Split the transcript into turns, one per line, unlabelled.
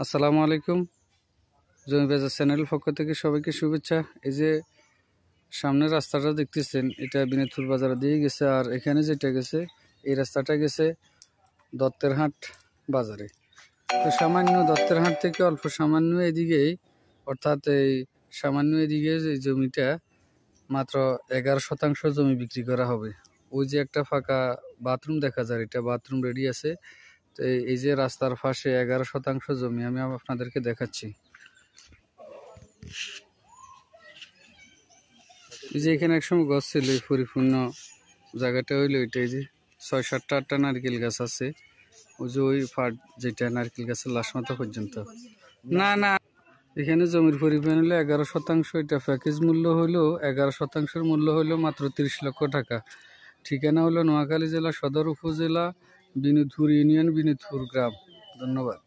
আসসালামু আলাইকুম। জমি বাজার চ্যানেল পক্ষ থেকে সবাইকে শুভেচ্ছা। এই যে সামনের রাস্তাটা দেখতেছেন, এটা বিনোদপুর বাজার দিয়ে গেছে, আর এখানে যেটা গেছে এই রাস্তাটা গেছে দত্তের হাট বাজারে। তো সামান্য দত্তের হাট থেকে অল্প সামান্য এদিকেই, অর্থাৎ এই সামান্য এদিকে যে জমিটা মাত্র 11% জমি বিক্রি করা হবে। ওই যে একটা ফাঁকা বাথরুম দেখা যায়, এটা বাথরুম রেডি আছে। তো এই যে রাস্তার পাশে 11% জমি আমি আপনাদেরকে দেখাচ্ছি। এই যে এখানে একসময় গাছ ছিল, এই পরিপূর্ণ জায়গাটা হইলো এটাই যে 6-7টা নারকেল গাছ আছে। ওই যে ওই ফাট যেটা নারকেল গাছের লাশ মাথা পর্যন্ত। না না, এখানে জমির পরিমাণ হলো 11%। এটা প্যাকেজ মূল্য হইলো 11%। মূল্য হইলো মাত্র 30 লক্ষ টাকা। ঠিকানা হলো নোয়াখালী জেলা সদর উপজেলা, বিনোদপুর ইউনিয়ন, বিনোদপুর গ্রাম। ধন্যবাদ।